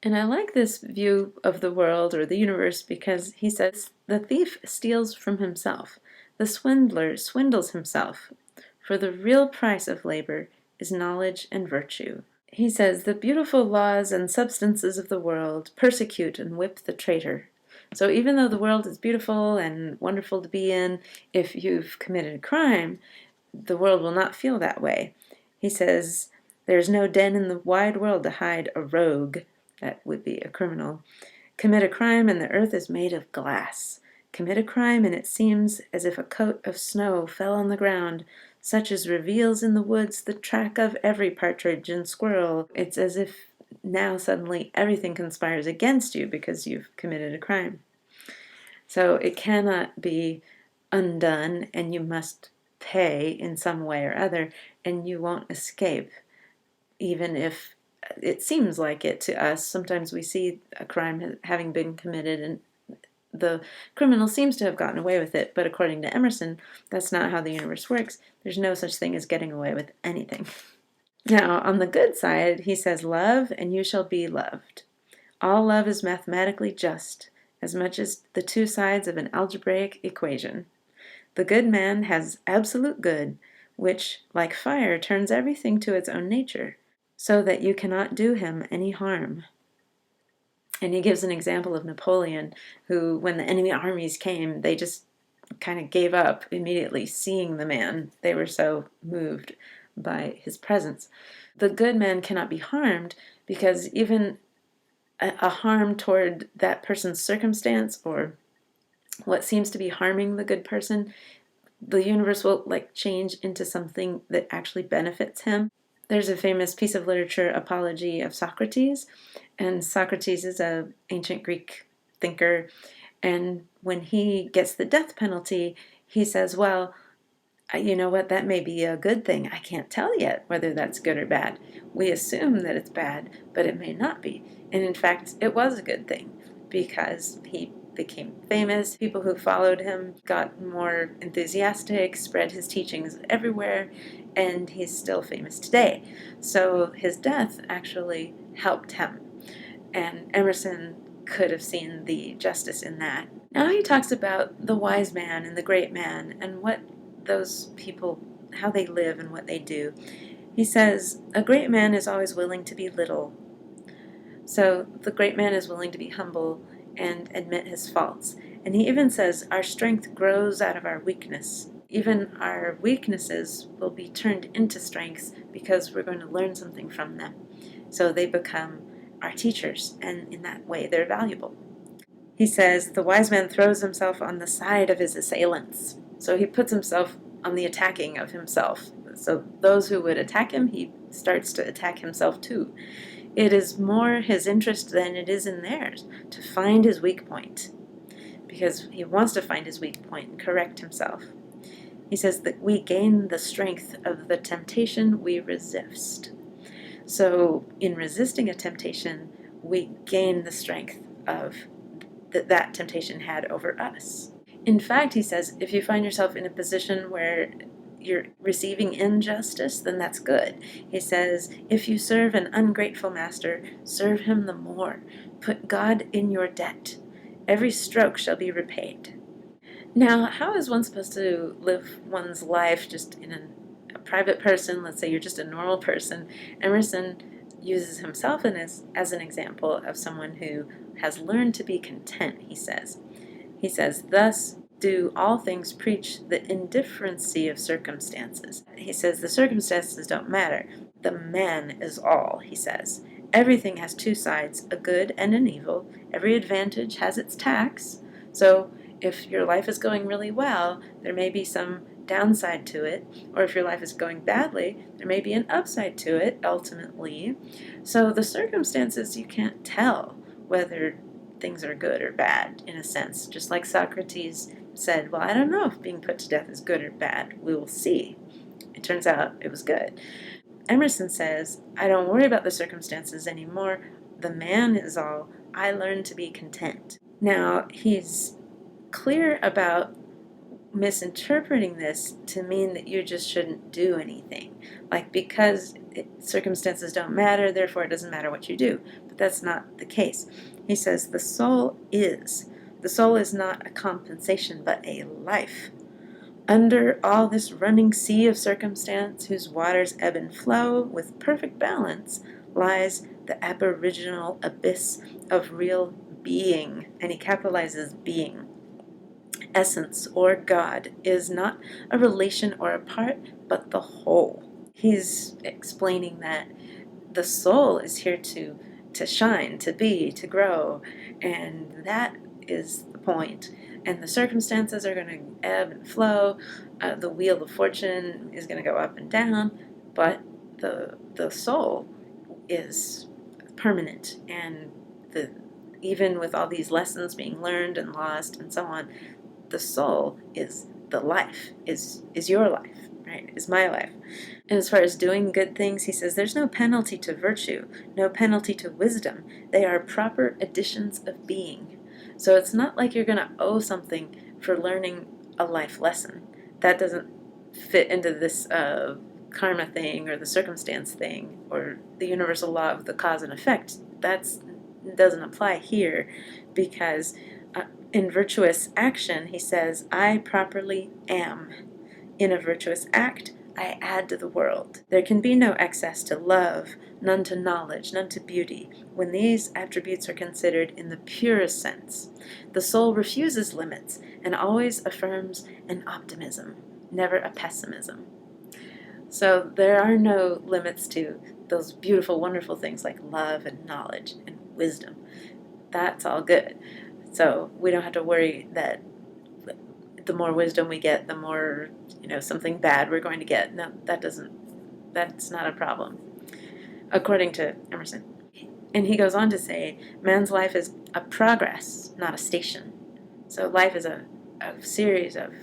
And I like this view of the world or the universe because he says, the thief steals from himself, the swindler swindles himself, for the real price of labor is knowledge and virtue. He says, the beautiful laws and substances of the world persecute and whip the traitor. So even though the world is beautiful and wonderful to be in, if you've committed a crime, the world will not feel that way. He says, there's no den in the wide world to hide a rogue, that would be a criminal. Commit a crime and the earth is made of glass. Commit a crime and it seems as if a coat of snow fell on the ground, such as reveals in the woods the track of every partridge and squirrel. It's as if now suddenly everything conspires against you because you've committed a crime. So it cannot be undone, and you must pay in some way or other, and you won't escape, even if it seems like it to us. Sometimes we see a crime having been committed and the criminal seems to have gotten away with it, but according to Emerson, that's not how the universe works. There's no such thing as getting away with anything. Now, on the good side, he says, love and you shall be loved. All love is mathematically just, as much as the two sides of an algebraic equation. The good man has absolute good, which, like fire, turns everything to its own nature, so that you cannot do him any harm. And he gives an example of Napoleon, who, when the enemy armies came, they just kind of gave up immediately seeing the man. They were so moved by his presence. The good man cannot be harmed because even a harm toward that person's circumstance or what seems to be harming the good person, the universe will change into something that actually benefits him. There's a famous piece of literature, Apology of Socrates, and Socrates is an ancient Greek thinker, and when he gets the death penalty, he says, well, you know what, that may be a good thing. I can't tell yet whether that's good or bad. We assume that it's bad, but it may not be. And in fact, it was a good thing because he became famous. People who followed him got more enthusiastic, spread his teachings everywhere, and he's still famous today. So his death actually helped him. And Emerson could have seen the justice in that. Now he talks about the wise man and the great man and what those people, how they live and what they do. He says, a great man is always willing to be little. So the great man is willing to be humble and admit his faults. And he even says, our strength grows out of our weakness. Even our weaknesses will be turned into strengths because we're going to learn something from them. So they become our teachers, and in that way they're valuable. He says, the wise man throws himself on the side of his assailants. So he puts himself on the attacking of himself. So those who would attack him, he starts to attack himself too. It is more his interest than it is in theirs to find his weak point, because he wants to find his weak point and correct himself. He says that we gain the strength of the temptation we resist. So in resisting a temptation, we gain the strength of that temptation had over us. In fact, he says, if you find yourself in a position where you're receiving injustice, then that's good. He says, if you serve an ungrateful master, serve him the more. Put God in your debt. Every stroke shall be repaid. Now, how is one supposed to live one's life just in a private person? Let's say you're just a normal person. Emerson uses himself as an example of someone who has learned to be content, he says. He says, thus do all things preach the indifferency of circumstances. He says the circumstances don't matter. The man is all, he says. Everything has two sides, a good and an evil. Every advantage has its tax. So if your life is going really well, there may be some downside to it, or if your life is going badly, there may be an upside to it, ultimately. So the circumstances, you can't tell whether things are good or bad, in a sense. Just like Socrates said, well, I don't know if being put to death is good or bad. We will see. It turns out it was good. Emerson says, I don't worry about the circumstances anymore. The man is all. I learn to be content. Now, he's clear about misinterpreting this to mean that you just shouldn't do anything. Like, because circumstances don't matter, therefore it doesn't matter what you do. But that's not the case. He says the soul is. The soul is not a compensation, but a life. Under all this running sea of circumstance, whose waters ebb and flow with perfect balance, lies the aboriginal abyss of real being. And he capitalizes being. Essence, or God, is not a relation or a part, but the whole. He's explaining that the soul is here to shine, to be, to grow, and that is the point. And the circumstances are going to ebb and flow. The wheel of fortune is going to go up and down, but the soul is permanent, and even with all these lessons being learned and lost and so on, the soul is the life, is your life, right? Is my life. And as far as doing good things, he says there's no penalty to virtue, no penalty to wisdom. They are proper additions of being. So it's not like you're going to owe something for learning a life lesson. That doesn't fit into this karma thing or the circumstance thing or the universal law of the cause and effect. That doesn't apply here, because in virtuous action, he says, I properly am. In a virtuous act, I add to the world. There can be no excess to love, none to knowledge, none to beauty, when these attributes are considered in the purest sense. The soul refuses limits and always affirms an optimism, never a pessimism. So there are no limits to those beautiful, wonderful things like love and knowledge and wisdom. That's all good. So we don't have to worry that the more wisdom we get, the more, something bad we're going to get. No, that's not a problem, according to Emerson. And he goes on to say, man's life is a progress, not a station. So life is a series of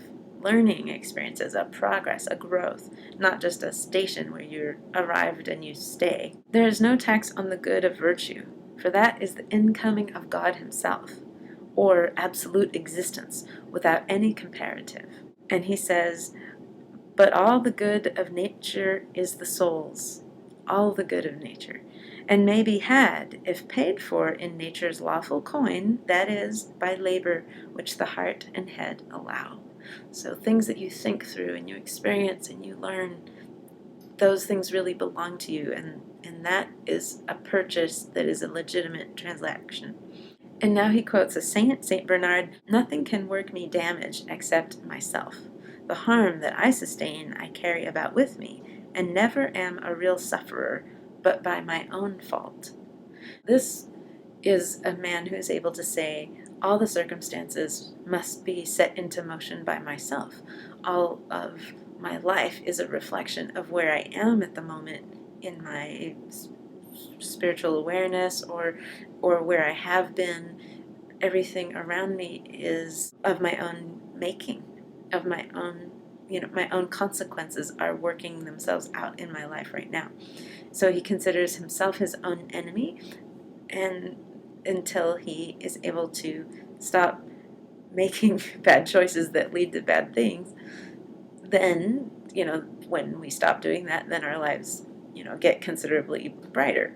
learning experiences, a progress, a growth, not just a station where you're arrived and you stay. There is no tax on the good of virtue, for that is the incoming of God himself, or absolute existence, without any comparative. And he says, but all the good of nature is the soul's, all the good of nature, and may be had, if paid for in nature's lawful coin, that is, by labor which the heart and head allow. So things that you think through and you experience and you learn, those things really belong to you, and that is a purchase that is a legitimate transaction. And now he quotes a saint, St. Bernard, nothing can work me damage except myself. The harm that I sustain I carry about with me, and never am a real sufferer, but by my own fault. This is a man who's able to say, all the circumstances must be set into motion by myself. All of my life is a reflection of where I am at the moment in my spiritual awareness, or where I have been. Everything around me is of my own making, of my own, my own consequences are working themselves out in my life right now. So he considers himself his own enemy, and until he is able to stop making bad choices that lead to bad things, then, when we stop doing that, then our lives, get considerably brighter.